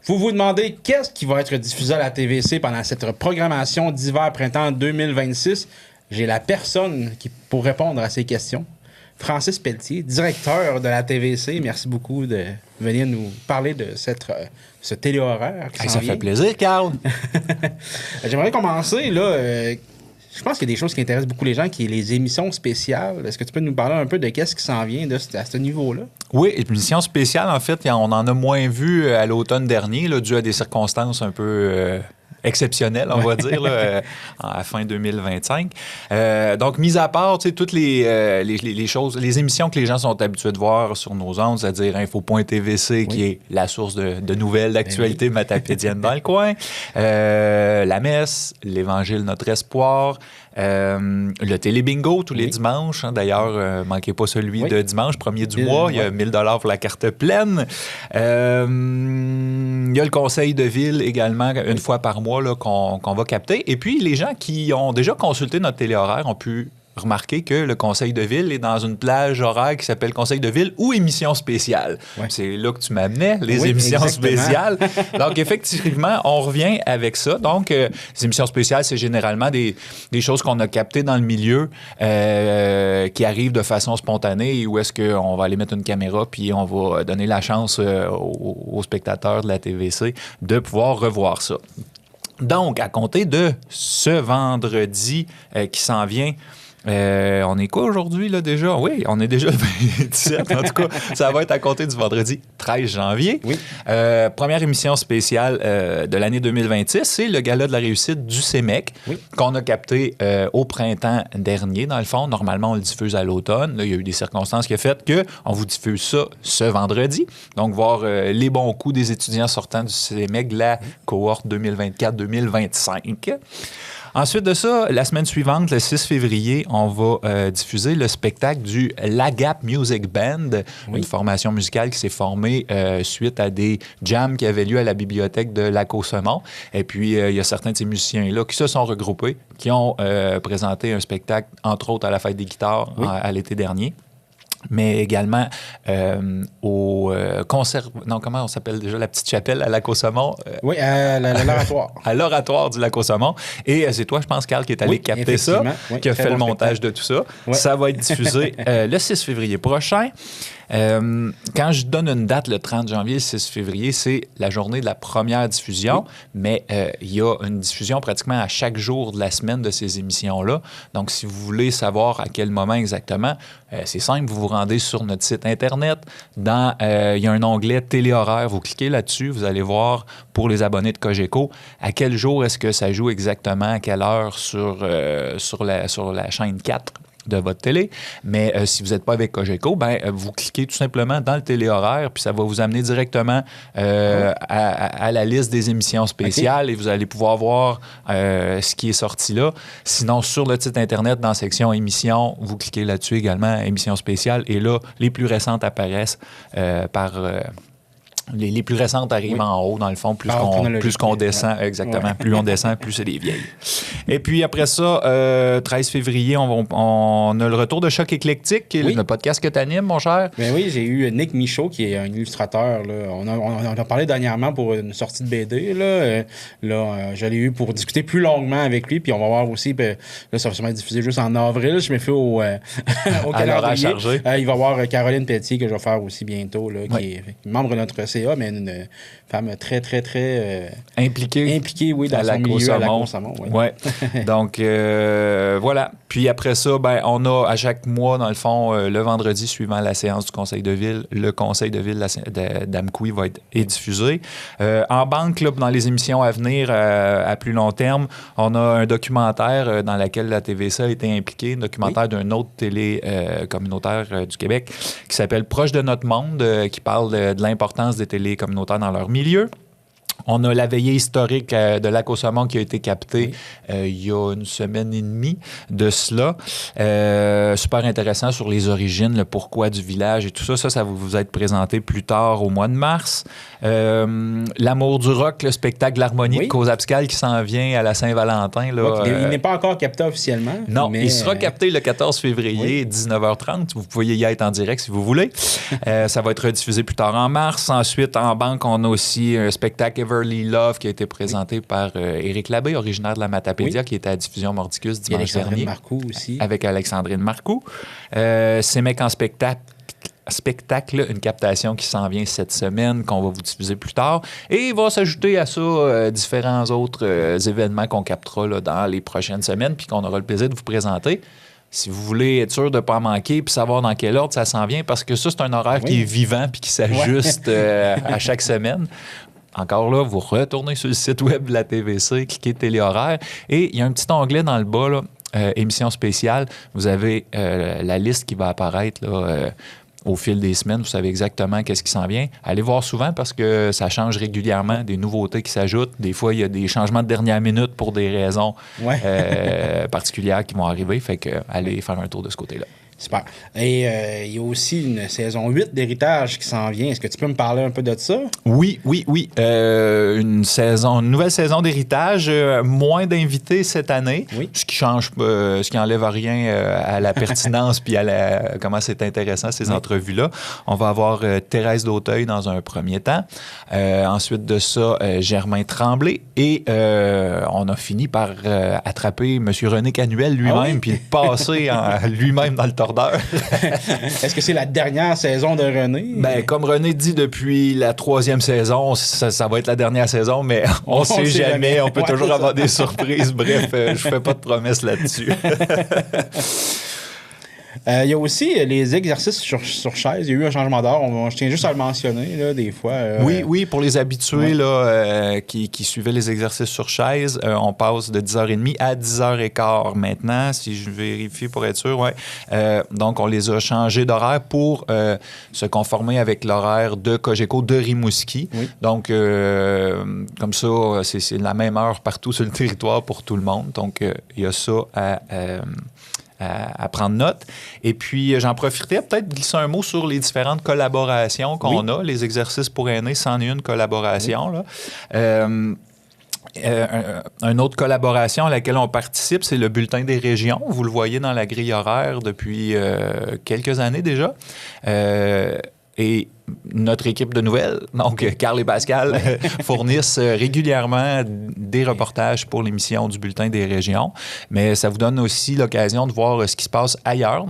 Vous vous demandez qu'est-ce qui va être diffusé à la TVC pendant cette programmation d'hiver-printemps 2026? J'ai la personne pour répondre à ces questions. Francis Pelletier, directeur de la TVC. Merci beaucoup de venir nous parler de ce téléhoraire. Ça fait plaisir, Carl. J'aimerais commencer, là. Je pense qu'il y a des choses qui intéressent beaucoup les gens, qui est les émissions spéciales. Est-ce que tu peux nous parler un peu de qu'est-ce qui s'en vient à ce niveau-là? Oui, émissions spéciales, en fait, on en a moins vu à l'automne dernier, là, dû à des circonstances un peu exceptionnelles, on va dire, là, à fin 2025. Donc, mis à part toutes les choses, les émissions que les gens sont habitués de voir sur nos ondes, c'est-à-dire Info.tvc, qui est la source de nouvelles, d'actualités matapédiennes dans le coin, la messe, l'Évangile Notre Espoir, le télé-bingo tous les dimanches. Hein, d'ailleurs, manquez pas celui de dimanche, 1er du mois. Il y a 1 000 $ pour la carte pleine. Il y a le conseil de ville également, une fois par mois là, qu'on va capter. Et puis, les gens qui ont déjà consulté notre téléhoraire ont pu remarquer que le conseil de ville est dans une plage horaire qui s'appelle conseil de ville ou émission spéciale. Ouais. C'est là que tu m'amenais, les émissions spéciales. Donc, effectivement, on revient avec ça. Donc, les émissions spéciales, c'est généralement des choses qu'on a captées dans le milieu qui arrivent de façon spontanée où est-ce qu'on va aller mettre une caméra puis on va donner la chance aux spectateurs de la TVC de pouvoir revoir ça. Donc, à compter de ce vendredi qui s'en vient, on est quoi aujourd'hui, là, déjà? Oui, on est déjà le 27. En tout cas, ça va être à compter du vendredi 13 janvier. Oui. Première émission spéciale de l'année 2026, c'est le gala de la réussite du CEMEC qu'on a capté au printemps dernier. Dans le fond, normalement, on le diffuse à l'automne. Là, il y a eu des circonstances qui ont fait qu'on vous diffuse ça ce vendredi. Donc, voir les bons coups des étudiants sortant du CEMEC de la cohorte 2024-2025. Ensuite de ça, la semaine suivante, le 6 février, on va diffuser le spectacle du Lagap Music Band, une formation musicale qui s'est formée suite à des jams qui avaient lieu à la bibliothèque de Lac-aux-Sements. Et puis, il y a certains de ces musiciens-là qui se sont regroupés, qui ont présenté un spectacle, entre autres, à la Fête des guitares à l'été dernier. Mais également au concert... Non, comment on s'appelle déjà? La Petite Chapelle à Lac-aux-Sements? Oui, à l'Oratoire. À l'Oratoire du Lac-aux-Sements. Et c'est toi, je pense, Carl, qui est allé capter ça, qui a fait le montage de tout ça. Ouais. Ça va être diffusé le 6 février prochain. Quand je donne une date, le 30 janvier, le 6 février, c'est la journée de la première diffusion, mais il y a une diffusion pratiquement à chaque jour de la semaine de ces émissions-là. Donc, si vous voulez savoir à quel moment exactement, c'est simple, vous vous rendez sur notre site Internet. Il y a un onglet téléhoraire, vous cliquez là-dessus, vous allez voir pour les abonnés de Cogeco à quel jour est-ce que ça joue exactement, à quelle heure sur la chaîne 4 de votre télé. Mais si vous n'êtes pas avec Cogeco, vous cliquez tout simplement dans le téléhoraire, puis ça va vous amener directement à la liste des émissions spéciales et vous allez pouvoir voir ce qui est sorti là. Sinon, sur le site Internet, dans la section émissions, vous cliquez là-dessus également, émissions spéciales, et là, les plus récentes apparaissent par... Les plus récentes arrivent en haut, dans le fond, plus qu'on descend, exactement. Plus on descend, plus c'est des vieilles. Et puis après ça, 13 février, on a le retour de Choc Éclectique, qui est le podcast que tu animes, mon cher. Ben oui, j'ai eu Nick Michaud, qui est un illustrateur. Là. On a parlé dernièrement pour une sortie de BD. Je l'ai eu pour discuter plus longuement avec lui, puis on va voir aussi, là, ça va sûrement être diffusé juste en avril. Je me fais au calendrier. Il va y avoir Caroline Pelletier, que je vais faire aussi bientôt, là, qui est membre de notre mais une femme très, très, très impliquée, oui, dans son milieu à Lac-aux-Sements. Ouais. Donc, voilà. Puis après ça, on a à chaque mois, dans le fond, le vendredi suivant la séance du Conseil de ville, le Conseil de ville d'Amqui va être diffusé. En banque, là, dans les émissions à venir, à plus long terme, on a un documentaire dans lequel la TVC a été impliquée, un documentaire d'une autre télé communautaire du Québec qui s'appelle Proche de notre monde, qui parle de l'importance des télés communautaires dans leur milieu. On a la veillée historique de Lac au Saumon qui a été captée il y a une semaine et demie de cela. Super intéressant sur les origines, le pourquoi du village et tout ça. Ça va vous être présenté plus tard au mois de mars. L'amour du rock, le spectacle L'Harmonie de Cause Abscale qui s'en vient à la Saint-Valentin. Là, il n'est pas encore capté officiellement. Non, mais il sera capté le 14 février, 19h30. Vous pouvez y être en direct si vous voulez. Ça va être rediffusé plus tard en mars. Ensuite, en banque, on a aussi un spectacle Everly Love qui a été présenté par Éric Labbé, originaire de la Matapédia, qui était à Diffusion Mordicus dimanche dernier. Marcoux aussi. Avec Alexandrine Marcoux. C'est Mec en spectacle, une captation qui s'en vient cette semaine, qu'on va vous diffuser plus tard. Et il va s'ajouter à ça différents autres événements qu'on captera là, dans les prochaines semaines puis qu'on aura le plaisir de vous présenter. Si vous voulez être sûr de ne pas en manquer puis savoir dans quel ordre ça s'en vient, parce que ça, c'est un horaire qui est vivant puis qui s'ajuste à chaque semaine. Encore là, vous retournez sur le site web de la TVC, cliquez Téléhoraire et il y a un petit onglet dans le bas, là, émission spéciale. Vous avez la liste qui va apparaître là, au fil des semaines. Vous savez exactement qu'est-ce qui s'en vient. Allez voir souvent parce que ça change régulièrement, des nouveautés qui s'ajoutent. Des fois, il y a des changements de dernière minute pour des raisons particulières qui vont arriver. Fait que allez faire un tour de ce côté-là. Super. Et il y a aussi une saison 8 d'Héritage qui s'en vient. Est-ce que tu peux me parler un peu de ça? Oui. Une nouvelle saison d'Héritage, moins d'invités cette année, ce qui change, ce qui enlève rien à la pertinence puis à comment c'est intéressant ces entrevues-là. On va avoir Thérèse d'Auteuil dans un premier temps. Ensuite de ça, Germain Tremblay. Et on a fini par attraper M. René Canuel lui-même puis le passer lui-même dans le tordeur. Est-ce que c'est la dernière saison de René? Ben, comme René dit depuis la 3e saison, ça va être la dernière saison, mais on sait jamais. On peut toujours avoir des surprises. Bref, je fais pas de promesses là-dessus. Il y a aussi les exercices sur chaise. Il y a eu un changement d'heure. Je tiens juste à le mentionner, là, des fois. Oui, pour les habitués là, qui suivaient les exercices sur chaise, on passe de 10h30 à 10h15 maintenant, si je vérifie pour être sûr. Donc, on les a changés d'horaire pour se conformer avec l'horaire de Cogeco de Rimouski. Oui. Donc, comme ça, c'est la même heure partout sur le territoire pour tout le monde. Donc, il y a ça à prendre note. Et puis, j'en profiterai peut-être de glisser un mot sur les différentes collaborations qu'on a. Les exercices pour aînés, c'en est une collaboration. Là. Une autre collaboration à laquelle on participe, c'est le Bulletin des régions. Vous le voyez dans la grille horaire depuis quelques années déjà. Et notre équipe de nouvelles, donc Carl et Pascal, fournissent régulièrement des reportages pour l'émission du Bulletin des régions. Mais ça vous donne aussi l'occasion de voir ce qui se passe ailleurs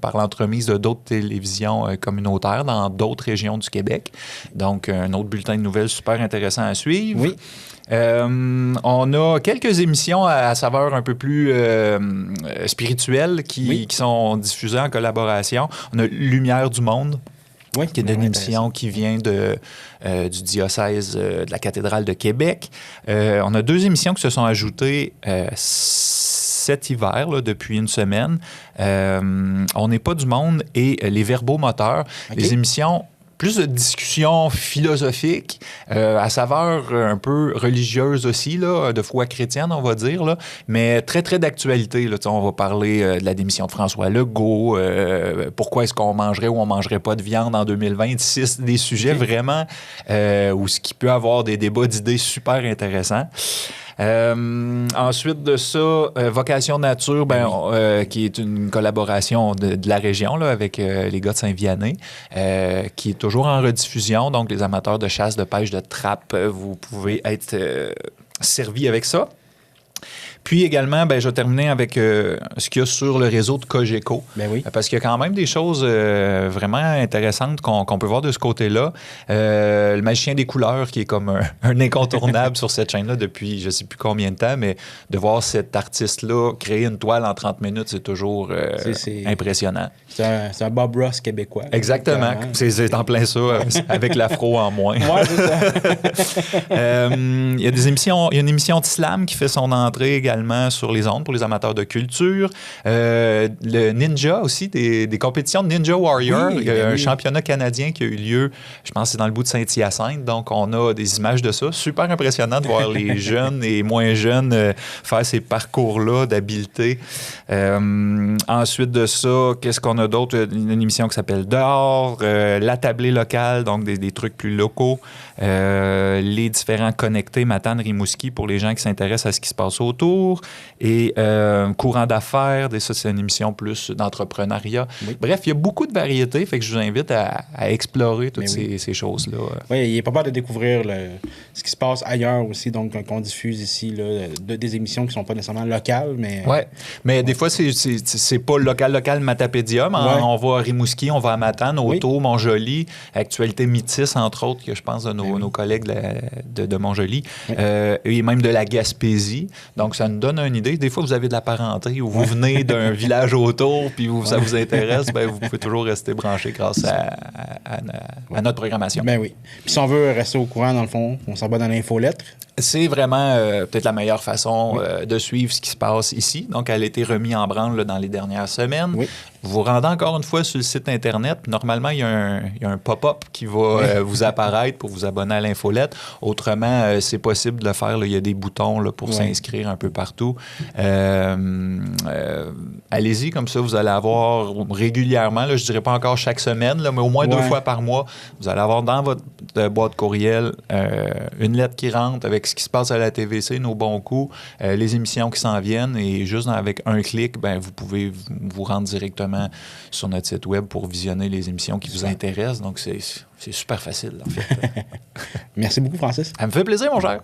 par l'entremise de d'autres télévisions communautaires dans d'autres régions du Québec. Donc, un autre bulletin de nouvelles super intéressant à suivre. Oui. On a quelques émissions à saveur un peu plus spirituelle qui sont diffusées en collaboration. On a Lumière du monde. Oui, qui est une émission qui vient du diocèse de la cathédrale de Québec. On a 2 émissions qui se sont ajoutées cet hiver, là, depuis une semaine. On n'est pas du monde et les verbomoteurs. Les émissions plus de discussions philosophiques, à saveur un peu religieuse aussi, là, de foi chrétienne, on va dire, là, mais très, très d'actualité. Là. On va parler de la démission de François Legault, pourquoi est-ce qu'on mangerait ou on mangerait pas de viande en 2026, des sujets vraiment où ce qui peut avoir des débats d'idées super intéressants. Ensuite de ça, Vocation Nature, qui est une collaboration de la région là, avec les gars de Saint-Vianney, qui est toujours en rediffusion. Donc, les amateurs de chasse, de pêche, de trappe, vous pouvez être servis avec ça. Puis également, je vais terminer avec ce qu'il y a sur le réseau de Cogeco. Parce qu'il y a quand même des choses vraiment intéressantes qu'on peut voir de ce côté-là. Le Magicien des couleurs, qui est comme un incontournable sur cette chaîne-là depuis je ne sais plus combien de temps, mais de voir cet artiste-là créer une toile en 30 minutes, c'est toujours impressionnant. C'est un Bob Ross québécois. Exactement. C'est en plein ça, avec l'afro en moins. Ouais, c'est ça. Il y a une émission de slam qui fait son entrée également également sur les ondes pour les amateurs de culture. Le Ninja aussi, des compétitions de Ninja Warrior. Oui, Il y a un oui. championnat canadien qui a eu lieu, je pense que c'est dans le bout de Saint-Hyacinthe. Donc, on a des images de ça. Super impressionnant de voir les jeunes et moins jeunes faire ces parcours-là d'habileté. Ensuite de ça, qu'est-ce qu'on a d'autre? Une émission qui s'appelle Dehors, la tablée locale, donc des trucs plus locaux. Les différents connectés Matane, Rimouski pour les gens qui s'intéressent à ce qui se passe autour. Et Courant d'affaires, ça c'est une émission plus d'entrepreneuriat. Oui. Bref, il y a beaucoup de variétés, fait que je vous invite à explorer toutes ces choses-là. Oui, il n'est pas peur de découvrir ce qui se passe ailleurs aussi, donc qu'on diffuse ici, là, des émissions qui ne sont pas nécessairement locales, mais... Oui, mais des fois, c'est pas local Matapédium. On va à Rimouski, on va à Matane, Auto, Montjoly, Actualité Métis, entre autres, que je pense de nos collègues de Montjoly, et même de la Gaspésie. Donc, ça nous donne une idée. Des fois, vous avez de la parenté ou vous venez d'un village autour puis ça vous intéresse, ben, vous pouvez toujours rester branché grâce à notre programmation. Ben oui. Puis si on veut rester au courant, dans le fond, on s'en va dans l'infolettre. C'est vraiment peut-être la meilleure façon de suivre ce qui se passe ici. Donc, elle a été remise en branle dans les dernières semaines. Oui. Vous vous rendez encore une fois sur le site Internet. Normalement, il y a un pop-up qui va vous apparaître pour vous abonner à l'infolette. Autrement, c'est possible de le faire. Là. Il y a des boutons là, pour s'inscrire un peu partout. Allez-y, comme ça, vous allez avoir régulièrement, là, je ne dirais pas encore chaque semaine, là, mais au moins 2 fois par mois, vous allez avoir dans votre boîte courriel une lettre qui rentre avec ce qui se passe à la TVC, nos bons coups, les émissions qui s'en viennent. Et juste avec un clic, ben, vous pouvez vous rendre directement sur notre site web pour visionner les émissions qui vous intéressent. Donc, c'est super facile, en fait. Merci beaucoup, Francis. Ça me fait plaisir, mon cher.